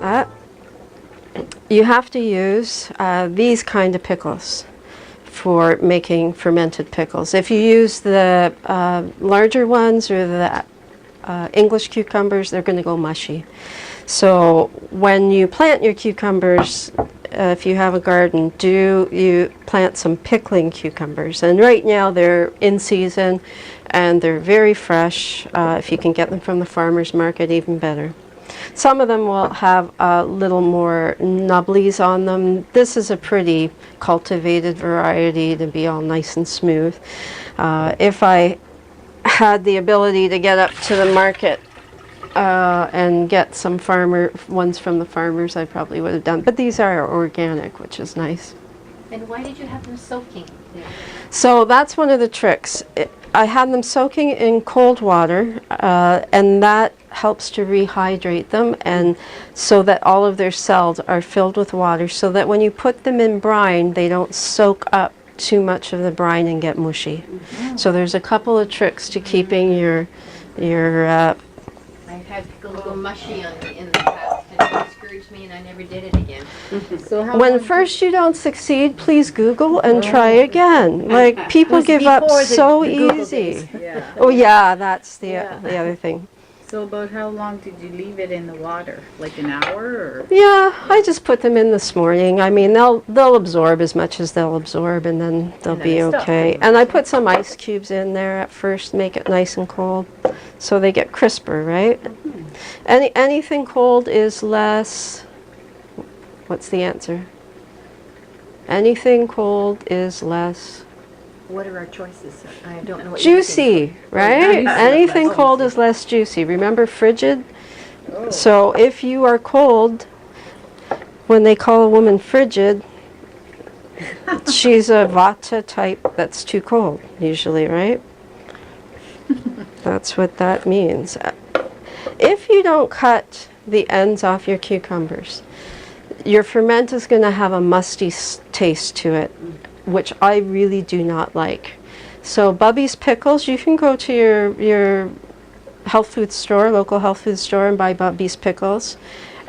that, you have to use these kind of pickles for making fermented pickles. If you use the larger ones or the English cucumbers, they're going to go mushy. So when you plant your cucumbers, if you have a garden, you plant some pickling cucumbers. And right now they're in season and they're very fresh. If you can get them from the farmer's market, even better. Some of them will have a little more nubblies on them. This is a pretty cultivated variety to be all nice and smooth. If I had the ability to get up to the market and get some ones from the farmers, I probably would have done. But these are organic, which is nice. And why did you have them soaking there? So that's one of the tricks. I had them soaking in cold water, and that helps to rehydrate them, and so that all of their cells are filled with water, so that when you put them in brine, they don't soak up too much of the brine and get mushy. Mm-hmm. So there's a couple of tricks to keeping your I've had pickles go mushy in the past, and it discouraged me, and I never did it again. So when first you don't succeed, please Google and try again. Like, people give up so easy. Yeah. Oh yeah, that's the other thing. So about how long did you leave it in the water? Like an hour? Or? Yeah, I just put them in this morning. I mean, they'll absorb as much as they'll absorb, and then they'll be okay. And I put some ice cubes in there at first, make it nice and cold, so they get crisper, right? Mm-hmm. Anything cold is less. What's the answer? Anything cold is less. What are our choices? I don't know what juicy, right? Anything cold is less juicy. Remember frigid? Oh. So if you are cold, when they call a woman frigid, she's a vata type that's too cold, usually, right? That's what that means. If you don't cut the ends off your cucumbers, your ferment is going to have a musty taste to it, which I really do not like. So Bubby's Pickles, you can go to your health food store, local health food store, and buy Bubby's Pickles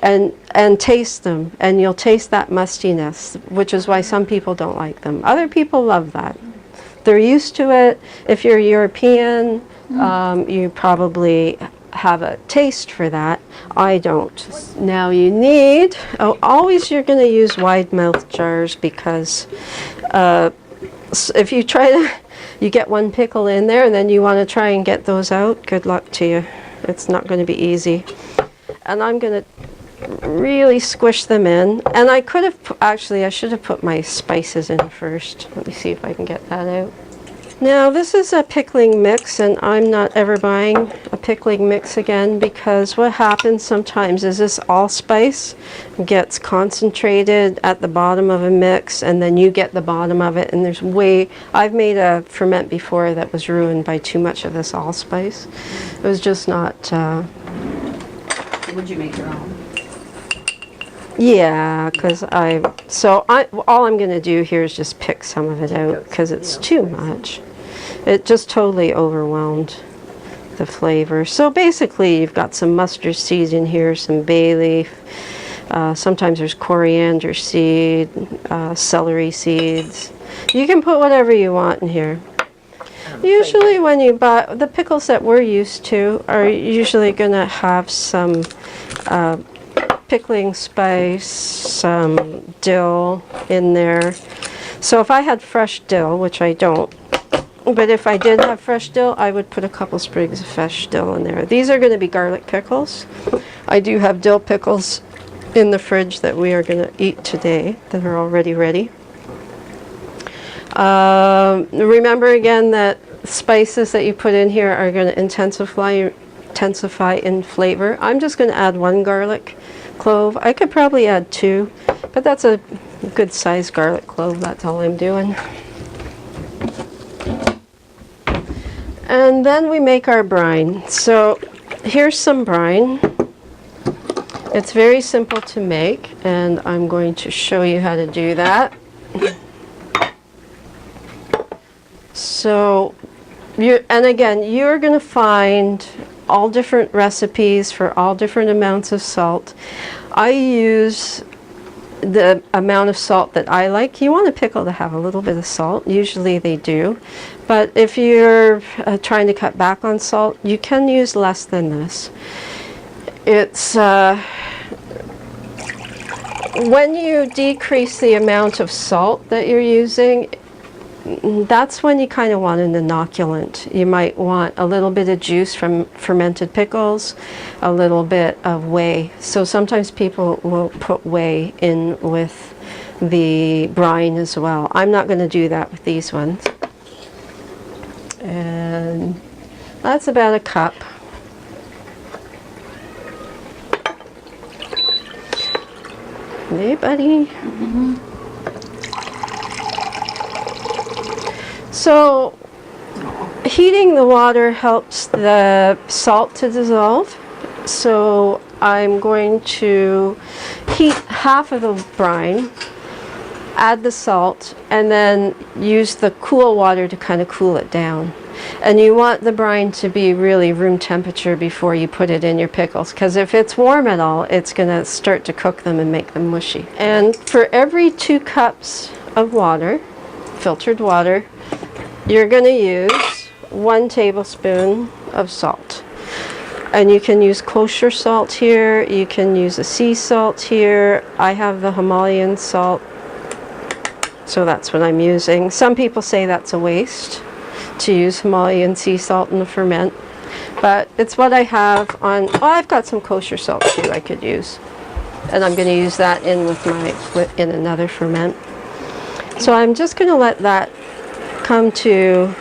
and taste them, and you'll taste that mustiness, which is why some people don't like them. Other people love that. They're used to it. If you're European, you probably have a taste for that. I don't. Now you need, always you're going to use wide mouth jars, because if you try to, you get one pickle in there and then you want to try and get those out, good luck to you. It's not going to be easy. And I'm going to really squish them in. And I could have, actually I should have put my spices in first. Let me see if I can get that out. Now this is a pickling mix, and I'm not ever buying a pickling mix again, because what happens sometimes is this allspice gets concentrated at the bottom of a mix, and then you get the bottom of it, and I've made a ferment before that was ruined by too much of this allspice. It was just not... Would you make your own? Yeah, because all I'm going to do here is just pick some of it out, because it's too much. It just totally overwhelmed the flavor. So basically you've got some mustard seed in here, some bay leaf, sometimes there's coriander seed, celery seeds. You can put whatever you want in here. Usually when you buy, the pickles that we're used to are usually going to have some pickling spice, some dill in there. So if I had fresh dill, which I don't, but if I did have fresh dill, I would put a couple sprigs of fresh dill in there. These are going to be garlic pickles. I do have dill pickles in the fridge that we are going to eat today that are already ready. Remember again that spices that you put in here are going to intensify in flavor. I'm just going to add one garlic clove. I could probably add two, but that's a good sized garlic clove. That's all I'm doing. And then we make our brine. So here's some brine. It's very simple to make, and I'm going to show you how to do that. So, and again, you're going to find all different recipes for all different amounts of salt. I use the amount of salt that I like. You want a pickle to have a little bit of salt. Usually they do. But if you're trying to cut back on salt, you can use less than this. It's when you decrease the amount of salt that you're using, that's when you kind of want an inoculant. You might want a little bit of juice from fermented pickles, a little bit of whey. So sometimes people will put whey in with the brine as well. I'm not going to do that with these ones. And that's about a cup. Hey, buddy. So heating the water helps the salt to dissolve. So I'm going to heat half of the brine, add the salt, and then use the cool water to kind of cool it down. And you want the brine to be really room temperature before you put it in your pickles, because if it's warm at all, it's going to start to cook them and make them mushy. And for every 2 cups of water, filtered water, you're going to use 1 tablespoon of salt. And you can use kosher salt here, you can use a sea salt here. I have the Himalayan salt, so that's what I'm using. Some people say that's a waste to use Himalayan sea salt in the ferment, but it's what I have on. Oh, I've got some kosher salt too I could use, and I'm going to use that in with in another ferment. So I'm just going to let that come to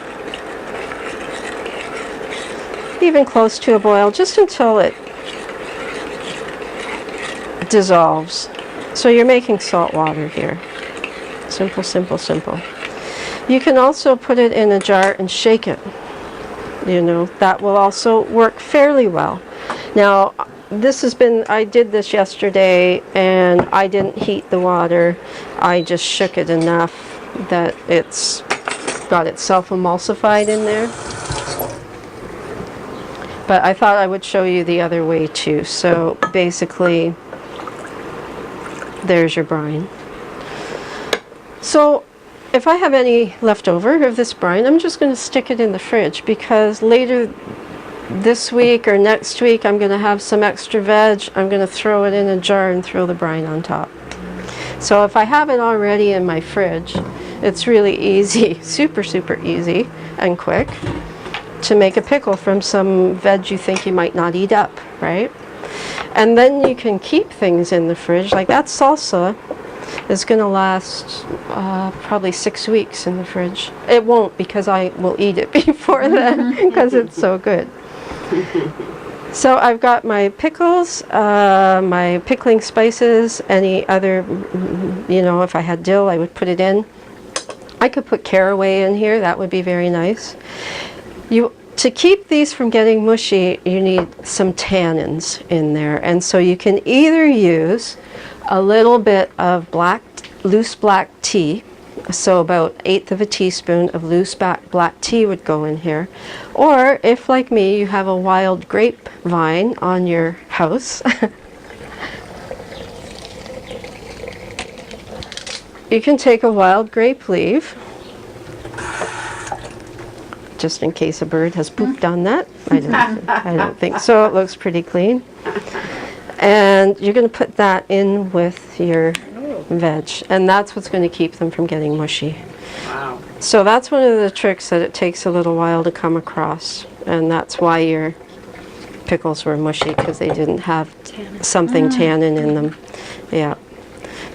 even close to a boil, just until it dissolves. So you're making salt water here. Simple, simple, simple. You can also put it in a jar and shake it. You know, that will also work fairly well. Now, I did this yesterday, and I didn't heat the water. I just shook it enough that it's got itself emulsified in there. But I thought I would show you the other way too. So basically, there's your brine. So if I have any left over of this brine, I'm just going to stick it in the fridge, because later this week or next week I'm going to have some extra veg. I'm going to throw it in a jar and throw the brine on top. So if I have it already in my fridge, it's really easy, super, super easy and quick to make a pickle from some veg you think you might not eat up, right? And then you can keep things in the fridge. Like that salsa is going to last probably 6 weeks in the fridge. It won't, because I will eat it before then, because it's so good. So I've got my pickles, my pickling spices, any other, you know, if I had dill, I would put it in. I could put caraway in here, that would be very nice. To keep these from getting mushy, you need some tannins in there. And so you can either use a little bit of loose black tea, so about 1/8 of a teaspoon of loose black tea would go in here. Or if, like me, you have a wild grapevine on your house, you can take a wild grape leaf, just in case a bird has pooped on that. I don't think so. It looks pretty clean. And you're going to put that in with your veg, and that's what's going to keep them from getting mushy. Wow. So that's one of the tricks that it takes a little while to come across, and that's why your pickles were mushy, because they didn't have something tannin in them. Yeah.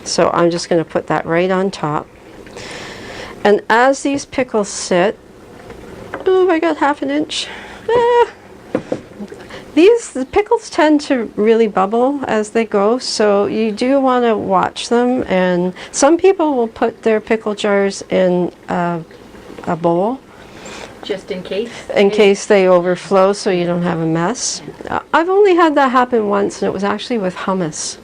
So I'm just going to put that right on top. And as these pickles sit, oh, I got 1/2 inch. The pickles tend to really bubble as they go, so you do want to watch them. And some people will put their pickle jars in a bowl, Just in case? in case they overflow, so you don't have a mess. I've only had that happen once, and it was actually with hummus.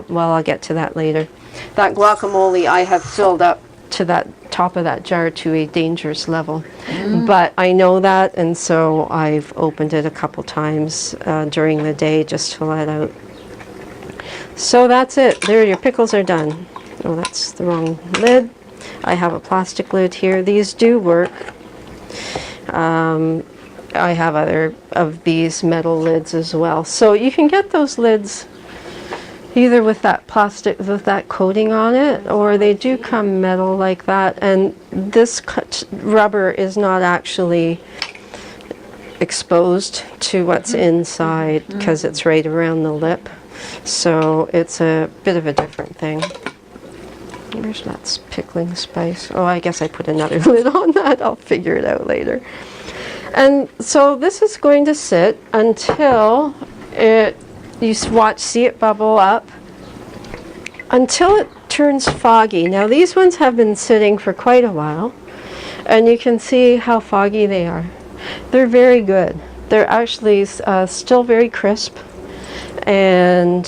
Well, I'll get to that later. That guacamole I have filled up to that top of that jar to a dangerous level. But I know that, and so I've opened it a couple times during the day just to let out. So that's it. There, your pickles are done. Oh, that's the wrong lid. I have a plastic lid here. These do work. I have other of these metal lids as well. So you can get those lids either with that plastic, with that coating on it, or they do come metal like that. And this rubber is not actually exposed to what's inside because it's right around the lip. So it's a bit of a different thing. Where's that pickling spice? Oh, I guess I put another lid on that. I'll figure it out later. And so this is going to sit until you see it bubble up, until it turns foggy. Now these ones have been sitting for quite a while, and you can see how foggy they are. They're very good. They're actually still very crisp, and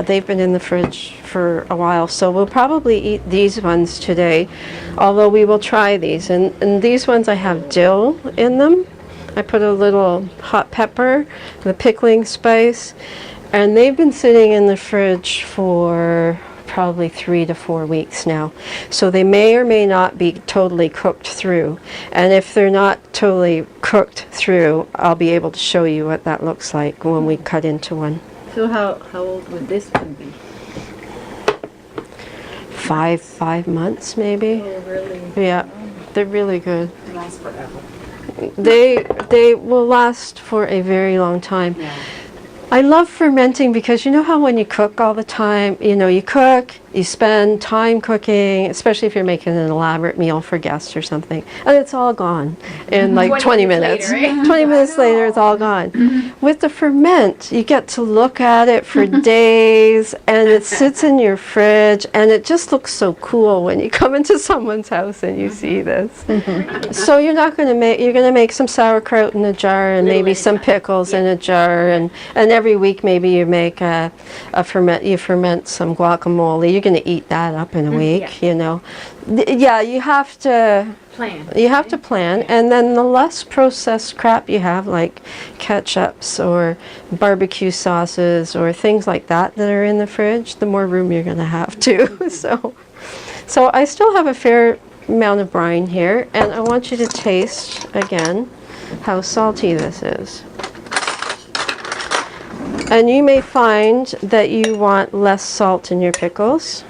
they've been in the fridge for a while. So we'll probably eat these ones today, although we will try these. And these ones I have dill in them. I put a little hot pepper, the pickling spice, and they've been sitting in the fridge for probably 3 to 4 weeks now. So they may or may not be totally cooked through. And if they're not totally cooked through, I'll be able to show you what that looks like when we cut into one. So how old would this one be? 5 months maybe. Oh, really? Yeah, they're really good. Lasts forever. They will last for a very long time. Yeah. I love fermenting because you know how when you cook all the time, you cook, you spend time cooking, especially if you're making an elaborate meal for guests or something, and it's all gone in like 20 minutes. later, right? 20 minutes later, it's all gone. With the ferment, you get to look at it for days, and it sits in your fridge, and it just looks so cool when you come into someone's house and you see this. So you're going to make some sauerkraut in a jar, and maybe some pickles in a jar, and every week maybe you make you ferment some guacamole. You're going to eat that up in a week, Yeah, you have to Plan. You have to plan, and then the less processed crap you have, like ketchups or barbecue sauces or things like that are in the fridge, the more room you're going to have too. So I still have a fair amount of brine here, and I want you to taste again how salty this is. And you may find that you want less salt in your pickles.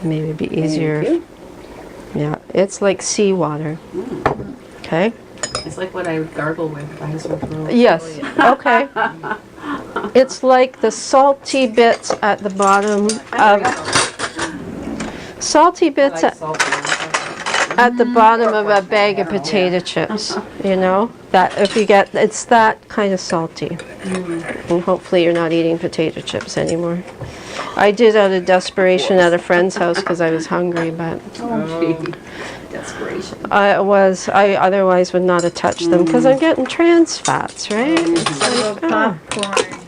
Maybe it'd be easier. Yeah, it's like seawater. Okay. It's like what I would gargle with if I was with a Yes. Okay. It's like the salty bits at the bottom of salty bits at the bottom of a bag of potato chips. That if you get, it's that kind of salty. And hopefully you're not eating potato chips anymore. I did out of desperation at a friend's house because I was hungry, but desperation. I otherwise would not have touched them because I'm getting trans fats, right? Popcorn.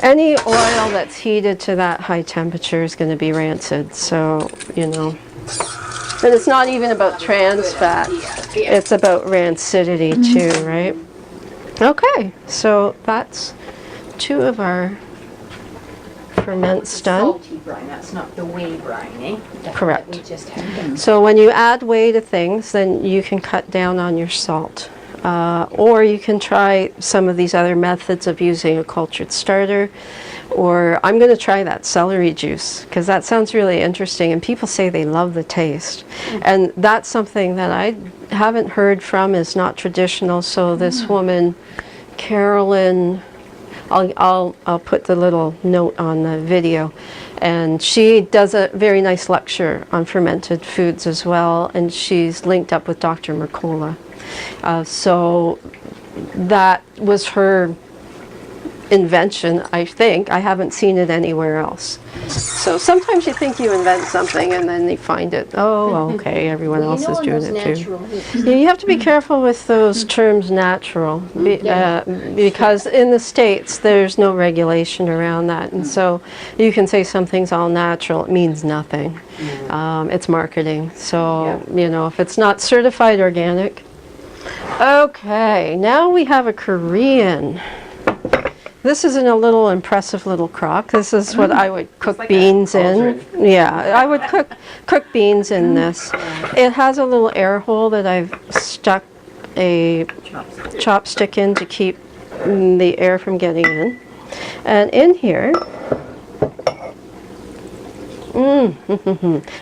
Any oil that's heated to that high temperature is going to be rancid, so, But it's not even about trans fat. It's about rancidity too, right? Okay, so that's 2 of our ferments done. Salty brine, that's not the whey brine, eh? Correct. That we just had. So when you add whey to things, then you can cut down on your salt. Or you can try some of these other methods of using a cultured starter. Or I'm going to try that celery juice because that sounds really interesting and people say they love the taste. And that's something that I haven't heard from, is not traditional. So this woman, Carolyn, I'll put the little note on the video, and she does a very nice lecture on fermented foods as well, and she's linked up with Dr. Mercola. So that was her invention, I think. I haven't seen it anywhere else. So sometimes you think you invent something and then you find it, oh, okay, everyone else is doing it too. Yeah, you have to be careful with those terms natural because in the States there's no regulation around that, and so you can say something's all natural, it means nothing. It's marketing, so you know, if it's not certified organic. Okay, now we have a Korean. This is in a little impressive little crock. This is what I would cook like beans a in. cauldron. Yeah, I would cook beans in this. It has a little air hole that I've stuck a chopstick in to keep the air from getting in. And in here,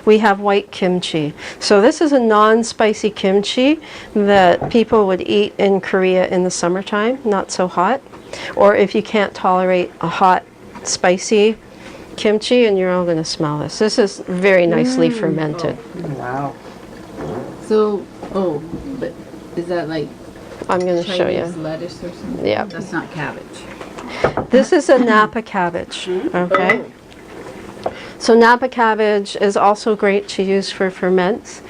we have white kimchi. So this is a non-spicy kimchi that people would eat in Korea in the summertime, not so hot. Or if you can't tolerate a hot, spicy kimchi, and you're all going to smell this. This is very nicely fermented. Wow. So, but is that like I'm going to show Chinese you. lettuce or something? Yeah. That's not cabbage. This is a Napa cabbage. Okay. So Napa cabbage is also great to use for ferments,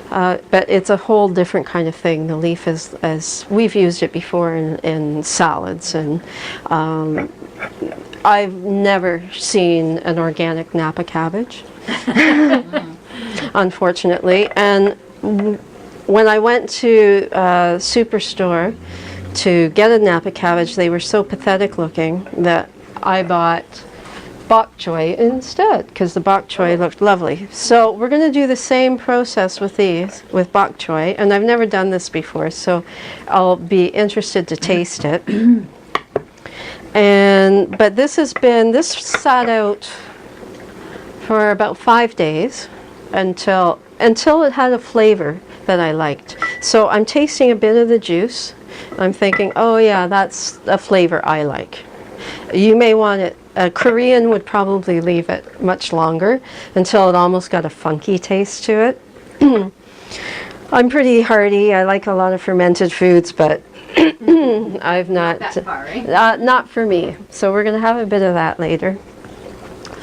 but it's a whole different kind of thing. The leaf is, as we've used it before in salads, and I've never seen an organic Napa cabbage, unfortunately. And when I went to Superstore to get a Napa cabbage, they were so pathetic looking that I bought bok choy instead, because the bok choy looked lovely. So we're going to do the same process with these, with bok choy, and I've never done this before, so I'll be interested to taste it. But this sat out for about 5 days until it had a flavor that I liked. So I'm tasting a bit of the juice. I'm thinking, oh yeah, that's a flavor I like. You may want it. A Korean would probably leave it much longer until it almost got a funky taste to it. I'm pretty hardy. I like a lot of fermented foods, but I've not. That far, right? Not for me. So we're going to have a bit of that later.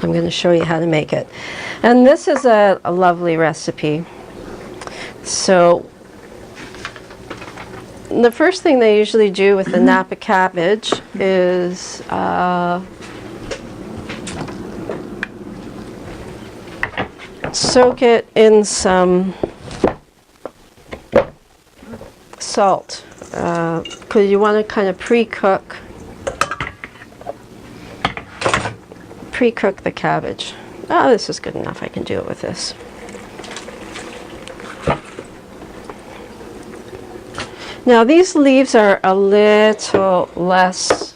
I'm going to show you how to make it. And this is a lovely recipe. So the first thing they usually do with the Napa cabbage is soak it in some salt, because you want to kind of pre-cook the cabbage. Oh, this is good enough. I can do it with this. Now these leaves are a little less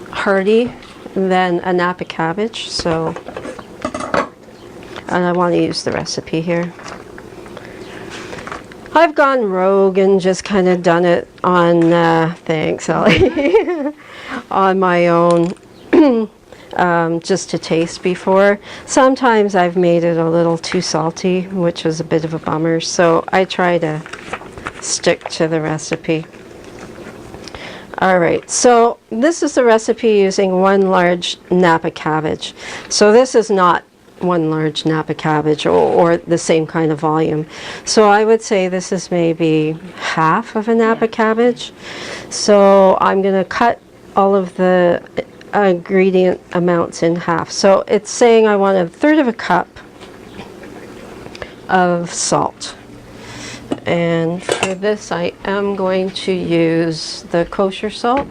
hardy than a Napa cabbage, so, and I want to use the recipe here. I've gone rogue and just kind of done it on, thanks Ellie, on my own, just to taste before. Sometimes I've made it a little too salty, which was a bit of a bummer, so I try to stick to the recipe. Alright, so this is the recipe using 1 large Napa cabbage. So this is not 1 large Napa cabbage or the same kind of volume. So I would say this is maybe half of a Napa cabbage. So I'm going to cut all of the ingredient amounts in half. So it's saying I want 1/3 of a cup of salt. And for this I am going to use the kosher salt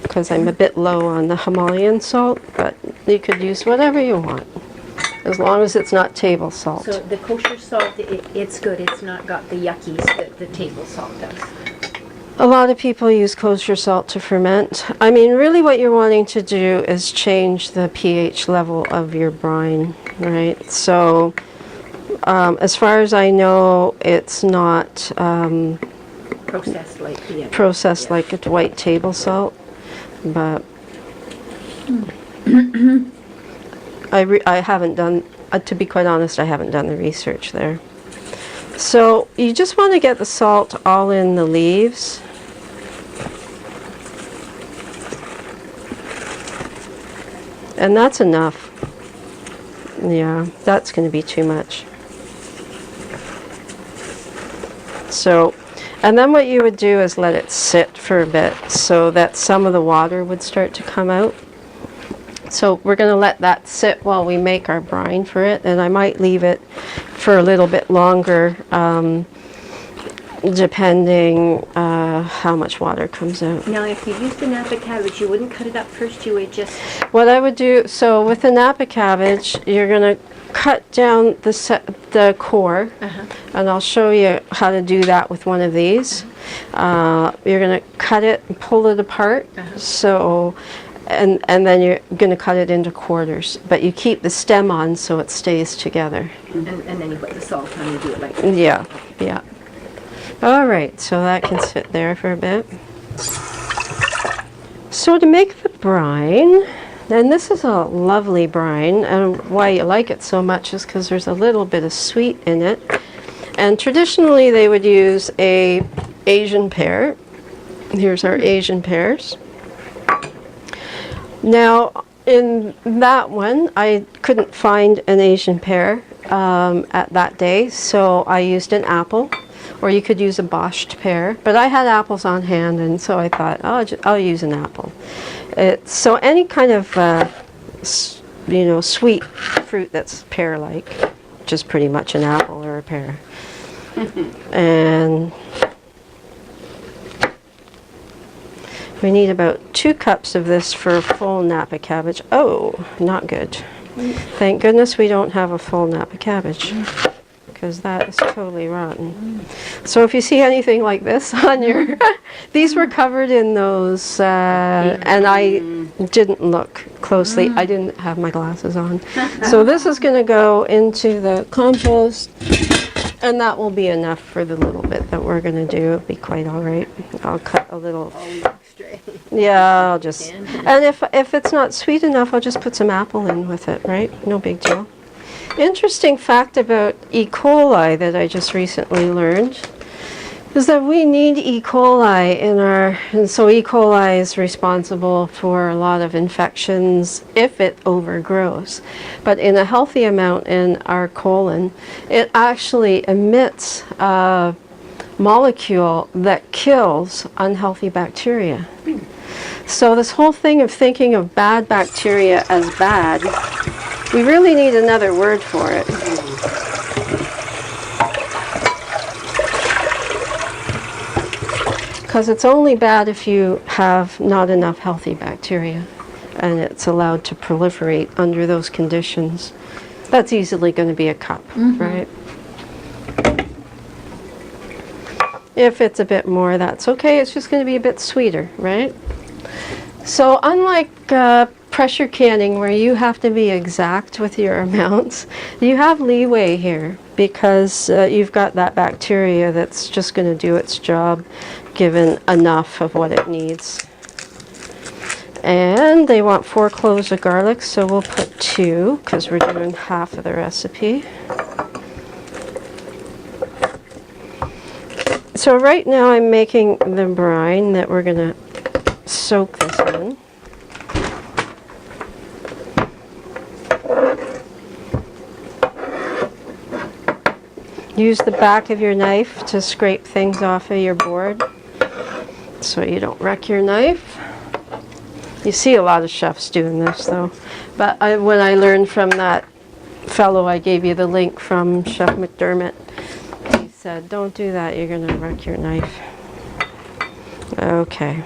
because I'm a bit low on the Himalayan salt, but you could use whatever you want as long as it's not table salt. So the kosher salt, it's good. It's not got the yuckies that the table salt does. A lot of people use kosher salt to ferment. I mean, really what you're wanting to do is change the pH level of your brine, right? So as far as I know, it's not Processed like the processed like a white table salt, but I haven't done, to be quite honest, I haven't done the research there. So you just want to get the salt all in the leaves. And that's enough. Yeah, that's going to be too much. So, and then what you would do is let it sit for a bit so that some of the water would start to come out. So we're going to let that sit while we make our brine for it, and I might leave it for a little bit longer, depending how much water comes out. Now, if you used the Napa cabbage, you wouldn't cut it up first, you would just... What I would do, so with the Napa cabbage, you're going to cut down the core, and I'll show you how to do that with one of these. You're going to cut it and pull it apart, so, and then you're going to cut it into quarters, but you keep the stem on so it stays together. And then you put the salt on and do it like that. Yeah, yeah. All right, so that can sit there for a bit. So to make the brine, and this is a lovely brine, and why you like it so much is because there's a little bit of sweet in it. And traditionally they would use a Asian pear. Here's our Asian pears. Now in that one I couldn't find an Asian pear at that day, so I used an apple, or you could use a boshed pear, but I had apples on hand, and so I thought, oh, I'll use an apple. So any kind of sweet fruit that's pear-like, which is pretty much an apple or a pear. And we need about 2 cups of this for a full Napa cabbage. Oh, not good. Thank goodness we don't have a full Napa cabbage, because that is totally rotten. So if you see anything like this on your... These were covered in those, and I didn't look closely. I didn't have my glasses on. So this is going to go into the compost, and that will be enough for the little bit that we're going to do. It'll be quite all right. I'll cut a little... Yeah, I'll just... And if it's not sweet enough, I'll just put some apple in with it, right? No big deal. Interesting fact about E. coli that I just recently learned is that we need E. coli in our, and so E. coli is responsible for a lot of infections if it overgrows. But in a healthy amount in our colon, it actually emits a molecule that kills unhealthy bacteria. So this whole thing of thinking of bad bacteria as bad, we really need another word for it. Because it's only bad if you have not enough healthy bacteria and it's allowed to proliferate under those conditions. That's easily going to be a cup, right? If it's a bit more, that's okay. It's just going to be a bit sweeter, right? So unlike pressure canning, where you have to be exact with your amounts, you have leeway here because you've got that bacteria that's just going to do its job given enough of what it needs. And they want 4 cloves of garlic, so we'll put 2 because we're doing half of the recipe. So right now I'm making the brine that we're going to soak this in. Use the back of your knife to scrape things off of your board so you don't wreck your knife. You see a lot of chefs doing this though. But when I learned from that fellow I gave you the link from, Chef McDermott, he said, don't do that, you're going to wreck your knife. Okay.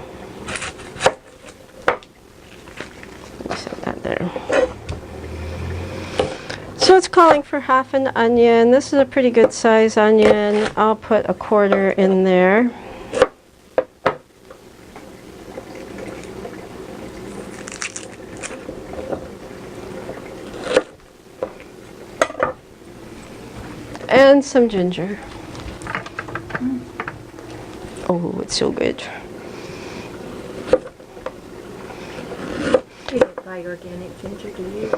Set that there. So it's calling for half an onion. This is a pretty good size onion. I'll put a 1/4 in there. And some ginger. Oh, it's so good. You don't buy organic ginger, do you?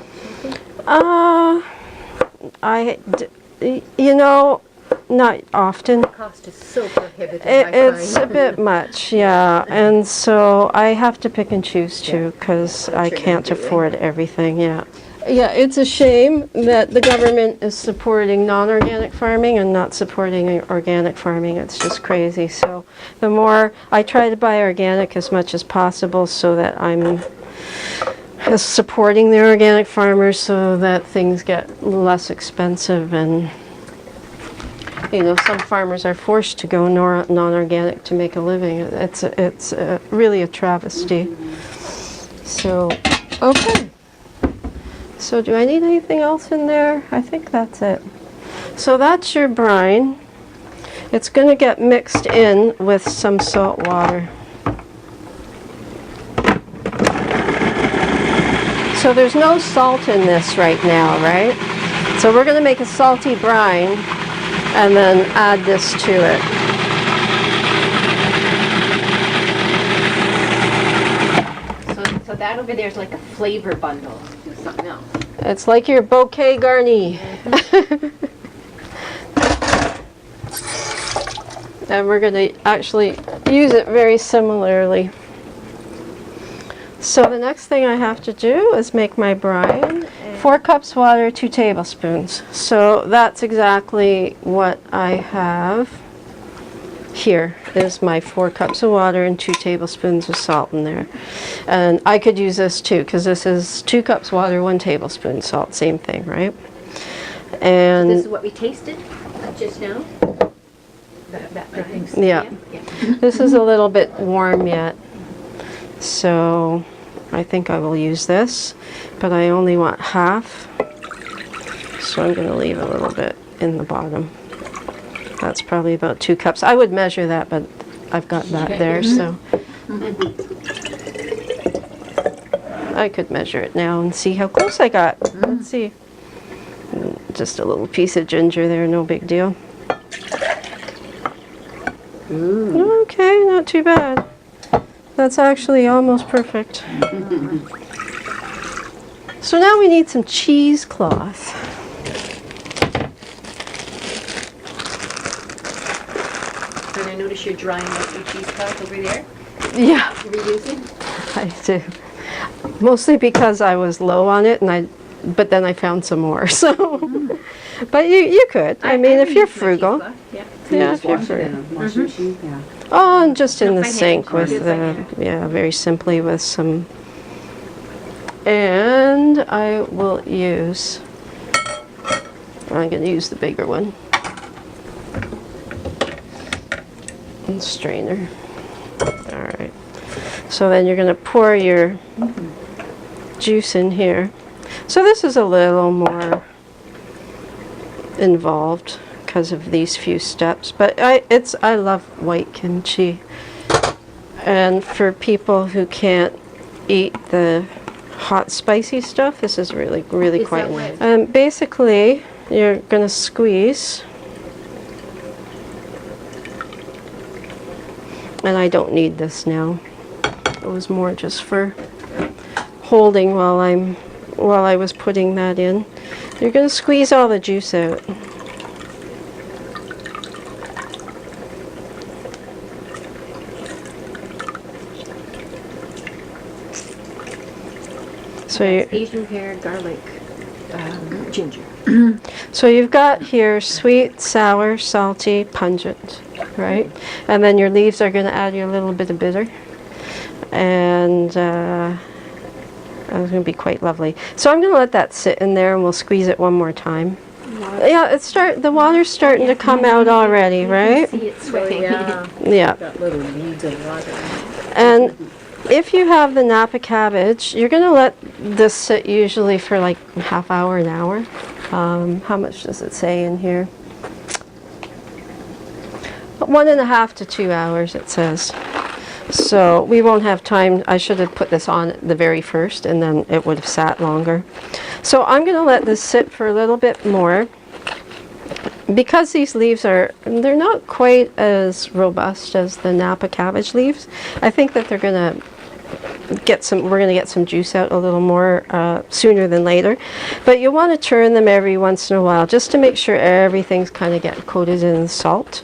You know, not often. The cost is so prohibitive, It's a bit much, yeah. And so I have to pick and choose too, because I can't afford everything, yeah. Yeah, it's a shame that the government is supporting non-organic farming and not supporting organic farming. It's just crazy. So the more I try to buy organic as much as possible so that I'm supporting the organic farmers so that things get less expensive. And you know, some farmers are forced to go non-organic to make a living. It's really a travesty. So, okay. So do I need anything else in there? I think that's it. So that's your brine. It's going to get mixed in with some salt water. So there's no salt in this right now, right? So we're going to make a salty brine and then add this to it. So that over there is like a flavor bundle with something else. It's like your bouquet garni. And we're going to actually use it very similarly. So the next thing I have to do is make my brine. 4 cups water, 2 tablespoons. So that's exactly what I have here. Is my 4 cups of water and 2 tablespoons of salt in there. And I could use this too, because this is 2 cups water, 1 tablespoon salt, same thing, right? And This is what we tasted just now? That brine? yeah. This is a little bit warm yet, so I think I will use this, but I only want half, so I'm going to leave a little bit in the bottom. That's probably about 2 cups. I would measure that, but I've got that there, so I could measure it now and see how close I got. Let's see. Just a little piece of ginger there, no big deal. Okay, not too bad. That's actually almost perfect. So now we need some cheesecloth. And I notice you're drying out your cheesecloth over there. Yeah, Reusing? I do. Mostly because I was low on it, but then I found some more. So, but you could. I mean, if you're frugal. Yeah, if you're frugal. Wash your sheet, yeah. Oh, and just in No, the by sink hand. with By hand. yeah, very simply with some. And I will use. I'm going to use the bigger one. And strainer. All right. So then you're going to pour your juice in here. So this is a little more involved because of these few steps, but I love white kimchi. And for people who can't eat the hot spicy stuff, this is really quite that basically you're going to squeeze. And I don't need this now. It was more just for holding while I was putting that in. You're going to squeeze all the juice out. So Asian pear, garlic, ginger. So you've got here sweet, sour, salty, pungent, right? And then your leaves are going to add you a little bit of bitter. And it's going to be quite lovely. So I'm going to let that sit in there and we'll squeeze it one more time. Yeah, the water's starting to come out already, right? See it sweating. Yeah. Got little beads of water. And if you have the Napa cabbage, you're going to let this sit usually for like half hour, an hour. How much does it say in here? 1.5 to 2 hours, it says. So we won't have time. I should have put this on the very first and then it would have sat longer. So I'm going to let this sit for a little bit more. Because these leaves they're not quite as robust as the Napa cabbage leaves, I think that they're going to we're going to get some juice out a little more sooner than later. But you want to turn them every once in a while just to make sure everything's kind of getting coated in salt.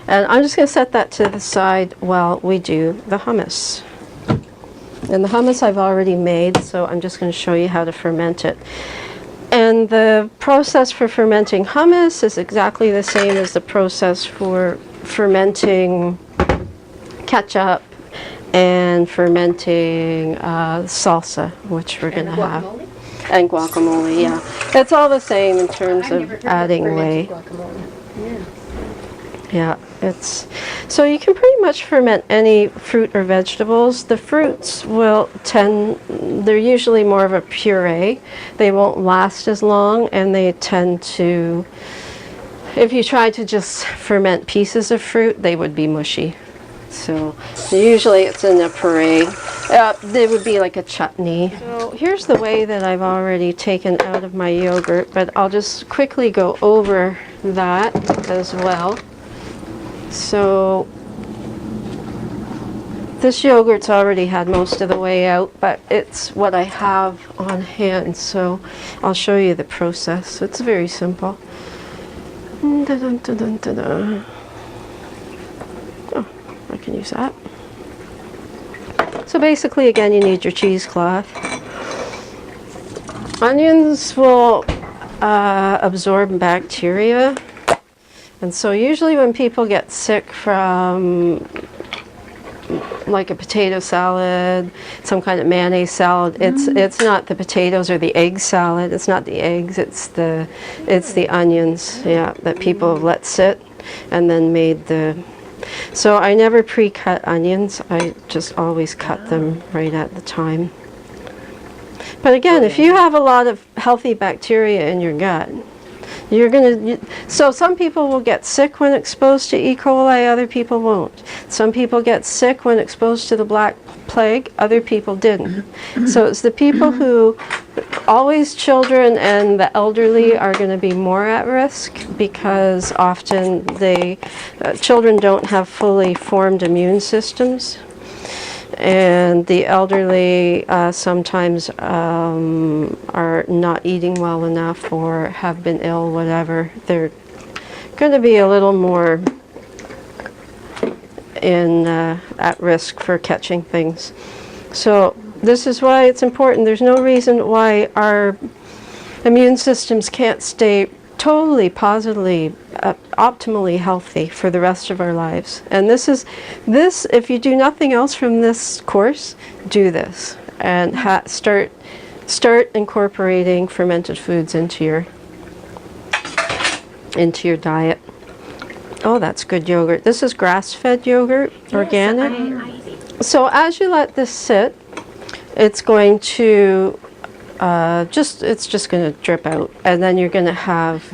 And I'm just going to set that to the side while we do the hummus. And the hummus I've already made, so I'm just going to show you how to ferment it. And the process for fermenting hummus is exactly the same as the process for fermenting ketchup and fermenting salsa, which we're going to have. And guacamole, yeah. It's all the same in terms of adding whey. Yeah, so you can pretty much ferment any fruit or vegetables. The fruits they're usually more of a puree. They won't last as long, and they tend to, if you try to just ferment pieces of fruit, they would be mushy. So usually it's in a puree. They would be like a chutney. So here's the whey that I've already taken out of my yogurt, but I'll just quickly go over that as well. So this yogurt's already had most of the whey out, but it's what I have on hand, so I'll show you the process. It's very simple. Oh, I can use that. So basically, again, you need your cheesecloth. Onions will absorb bacteria. And so usually when people get sick from like a potato salad, some kind of mayonnaise salad, it's not the potatoes or the egg salad, it's not the eggs, it's the onions, yeah, that people have let sit and then made so I never pre-cut onions, I just always cut them right at the time. But again, if you have a lot of healthy bacteria in your gut, so some people will get sick when exposed to E. coli, other people won't. Some people get sick when exposed to the Black Plague, other people didn't. So it's the people who, always children and the elderly are going to be more at risk because often children don't have fully formed immune systems. And the elderly sometimes are not eating well enough or have been ill, whatever. They're going to be a little more at risk for catching things. So this is why it's important. There's no reason why our immune systems can't stay totally, positively, optimally healthy for the rest of our lives. And if you do nothing else from this course, do this and start incorporating fermented foods into your diet. Oh, that's good yogurt. This is grass-fed yogurt, organic. So as you let this sit, it's going to it's just going to drip out, and then you're going to have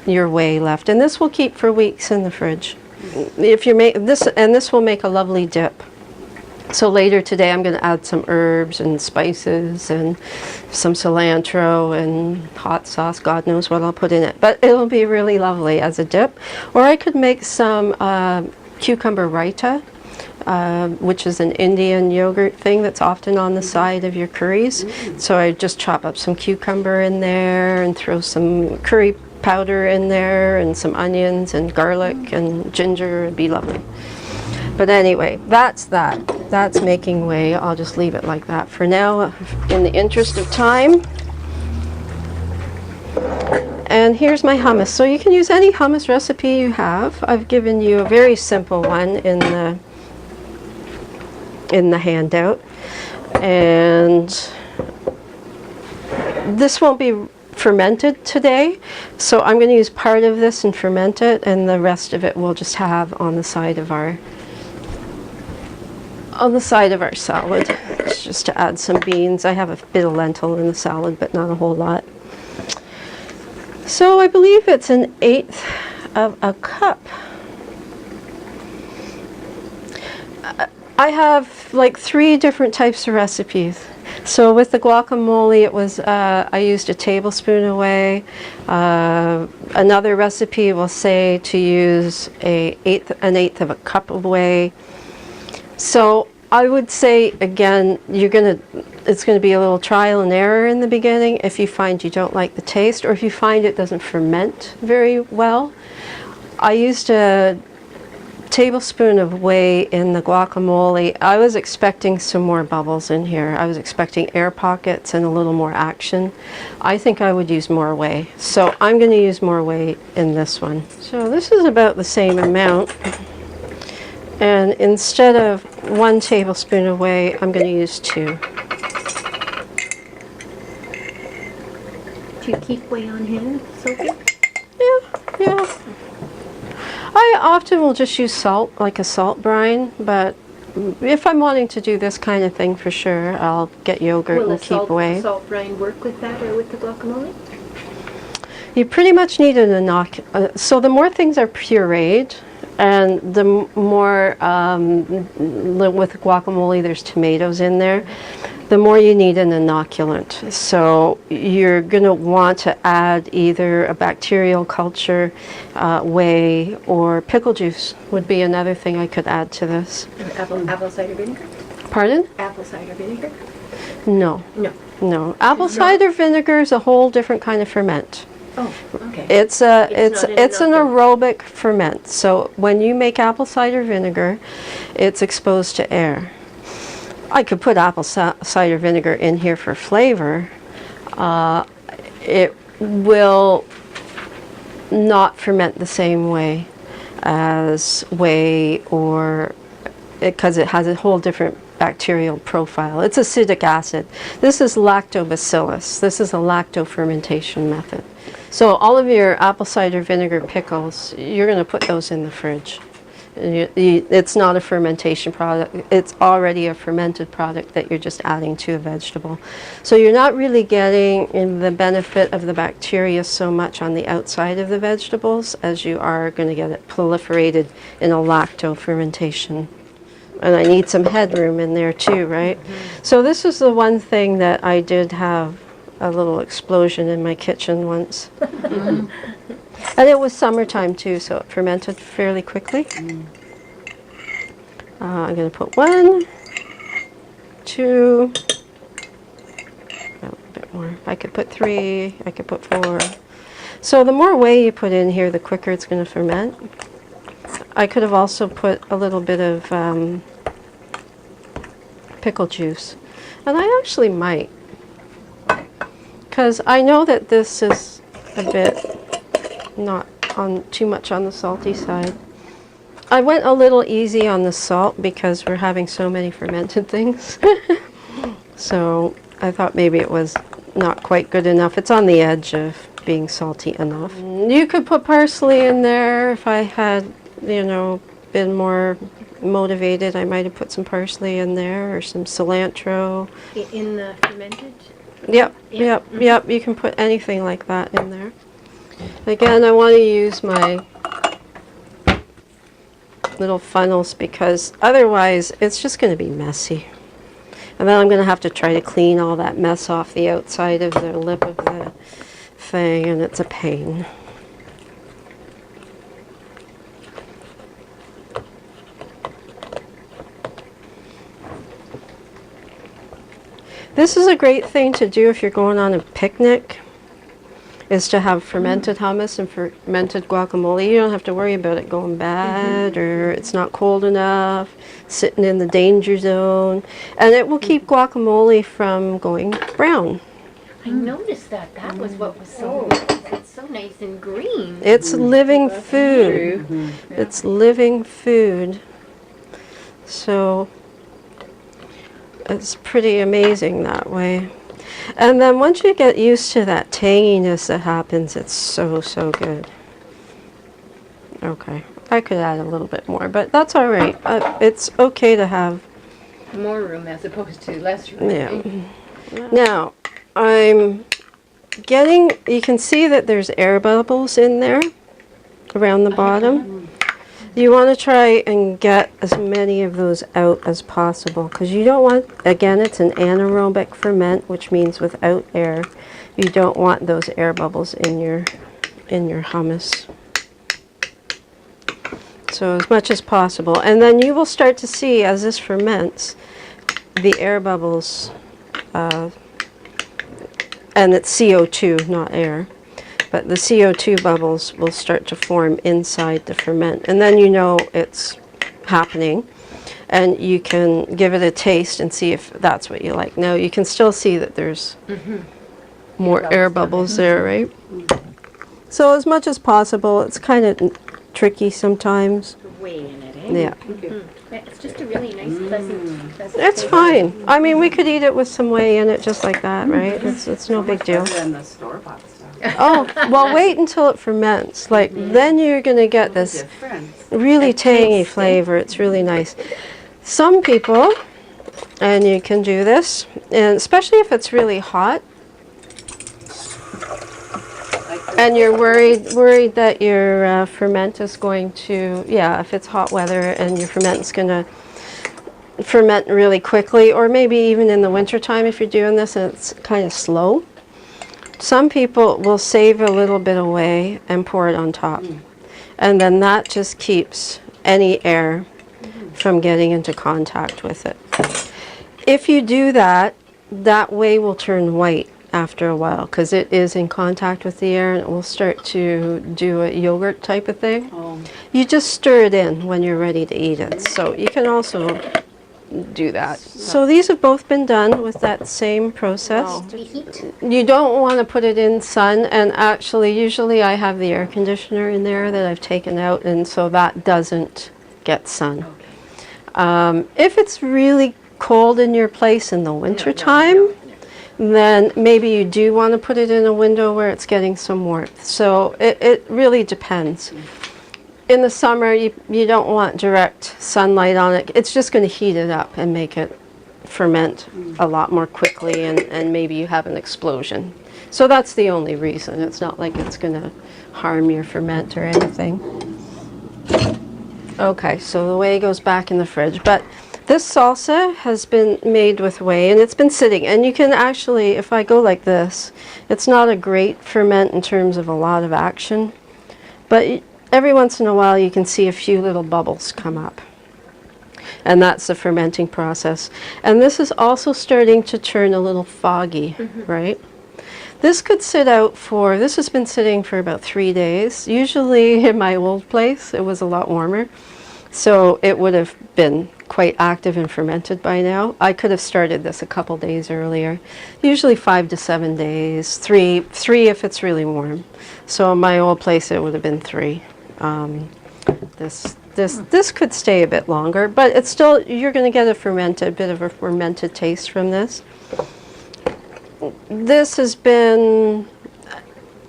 your whey left, and this will keep for weeks in the fridge. If you make this, and this will make a lovely dip. So later today I'm going to add some herbs and spices and some cilantro and hot sauce. God knows what I'll put in it, but it'll be really lovely as a dip. Or I could make some cucumber raita, which is an Indian yogurt thing that's often on the side of your curries. So I just chop up some cucumber in there and throw some curry powder in there and some onions and garlic and ginger. It'd be lovely. But anyway, that's that. That's making whey. I'll just leave it like that for now in the interest of time. And here's my hummus. So you can use any hummus recipe you have. I've given you a very simple one in the handout. And this won't be fermented today, so I'm going to use part of this and ferment it, and the rest of it we'll just have on the side of our salad. It's just to add some beans. I have a bit of lentil in the salad, but not a whole lot. So I believe it's 1/8 of a cup. I have like 3 different types of recipes. So with the guacamole, it was I used a tablespoon of whey. Another recipe will say to use an eighth of a cup of whey. So I would say, again, it's gonna be a little trial and error in the beginning. If you find you don't like the taste, or if you find it doesn't ferment very well. I used a tablespoon of whey in the guacamole. I was expecting some more bubbles in here. I was expecting air pockets and a little more action. I think I would use more whey. So I'm gonna use more whey in this one. So this is about the same amount. And instead of 1 tablespoon of whey, I'm going to use 2. Do you keep whey on hand, Sophie? Yeah. I often will just use salt, like a salt brine, but if I'm wanting to do this kind of thing for sure, I'll get yogurt Will and keep whey. salt brine work with that or with the guacamole? You pretty much need an inoculant. So the more things are pureed, and the more, with guacamole, there's tomatoes in there, the more you need an inoculant. So you're going to want to add either a bacterial culture, whey, or pickle juice would be another thing I could add to this. Apple cider vinegar? Pardon? Apple cider vinegar? No. No. Apple cider vinegar is a whole different kind of ferment. Oh, okay. It's not an aerobic ferment. So when you make apple cider vinegar, it's exposed to air. I could put apple cider vinegar in here for flavor. It will not ferment the same way as whey, or because it has a whole different bacterial profile. It's acidic acid. This is lactobacillus. This is a lacto-fermentation method. So all of your apple cider vinegar pickles, you're going to put those in the fridge. It's not a fermentation product. It's already a fermented product that you're just adding to a vegetable. So you're not really getting in the benefit of the bacteria so much on the outside of the vegetables as you are going to get it proliferated in a lacto fermentation. And I need some headroom in there too, right? So this is the one thing that I did have a little explosion in my kitchen once. And it was summertime too, so it fermented fairly quickly. I'm going to put 1, 2, a bit more. I could put 3, I could put 4. So the more whey you put in here, the quicker it's going to ferment. I could have also put a little bit of pickle juice. And I actually might, because I know that this is a bit not on too much on the salty side. I went a little easy on the salt because we're having so many fermented things. So I thought maybe it was not quite good enough. It's on the edge of being salty enough. You could put parsley in there. If I had, been more motivated, I might have put some parsley in there or some cilantro. In the fermented? Yep. You can put anything like that in there. Again, I want to use my little funnels because otherwise it's just going to be messy. And then I'm going to have to try to clean all that mess off the outside of the lip of the thing, and it's a pain. This is a great thing to do if you're going on a picnic, is to have fermented hummus and fermented guacamole. You don't have to worry about it going bad or it's not cold enough, sitting in the danger zone. And it will keep guacamole from going brown. I noticed that. That was what was so nice. It's so nice and green. It's living food. It's living food. So it's pretty amazing that way. And then once you get used to that tanginess that happens, it's so, so good. Okay, I could add a little bit more, but that's all right. It's okay to have More room as opposed to less room. Yeah. Now, I'm getting, you can see that there's air bubbles in there around the bottom. You want to try and get as many of those out as possible because you don't want, again, it's an anaerobic ferment, which means without air. You don't want those air bubbles in your hummus. So as much as possible. And then you will start to see, as this ferments, the air bubbles, and it's CO2, not air, but the CO2 bubbles will start to form inside the ferment. And then you know it's happening, and you can give it a taste and see if that's what you like. Now you can still see that there's more air bubbles there, right? So as much as possible. It's kind of tricky sometimes. Way in it, eh? Yeah. It's just a really nice, pleasant It's taste. fine. I mean, we could eat it with some whey in it just like that, right? It's no big deal. Better than the store-bought stuff. Oh, well, wait until it ferments. Like, then you're going to get this Difference. really tangy flavor. It's really nice. Some people, and you can do this, and especially if it's really hot, and you're worried that your ferment is going to, yeah, if it's hot weather and your ferment is going to ferment really quickly, or maybe even in the wintertime if you're doing this and it's kind of slow. Some people will save a little bit of whey and pour it on top. And then that just keeps any air from getting into contact with it. If you do that, that whey will turn white after a while because it is in contact with the air, and it will start to do a yogurt type of thing. You just stir it in when you're ready to eat it. So you can also do that. So these have both been done with that same process. The heat. You don't want to put it in sun, and actually usually I have the air conditioner in there that I've taken out, and so that doesn't get sun. If it's really cold in your place in the winter time, then maybe you do want to put it in a window where it's getting some warmth. So it really depends. In the summer, you don't want direct sunlight on it. It's just going to heat it up and make it ferment a lot more quickly, and maybe you have an explosion. So that's the only reason. It's not like it's going to harm your ferment or anything. Okay, so the whey goes back in the fridge. But this salsa has been made with whey, and it's been sitting. And you can actually, if I go like this, it's not a great ferment in terms of a lot of action. But every once in a while you can see a few little bubbles come up. And that's the fermenting process. And this is also starting to turn a little foggy, right? This could sit out for, this has been sitting for about 3 days. Usually in my old place it was a lot warmer. So it would have been quite active and fermented by now. I could have started this a couple days earlier. Usually 5 to 7 days, three if it's really warm. So in my old place it would have been 3. This could stay a bit longer, but it's still, you're going to get a bit of a fermented taste from this. This has been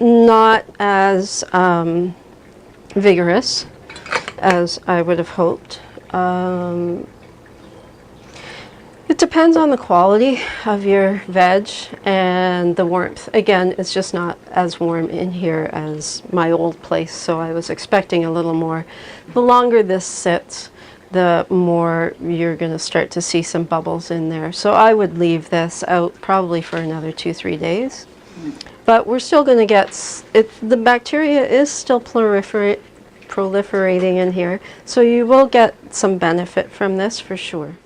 not as vigorous as I would have hoped. It depends on the quality of your veg and the warmth. Again, it's just not as warm in here as my old place, so I was expecting a little more. The longer this sits, the more you're going to start to see some bubbles in there. So I would leave this out probably for another 2-3 days. But we're still going to get, the bacteria is still proliferating in here, so you will get some benefit from this for sure.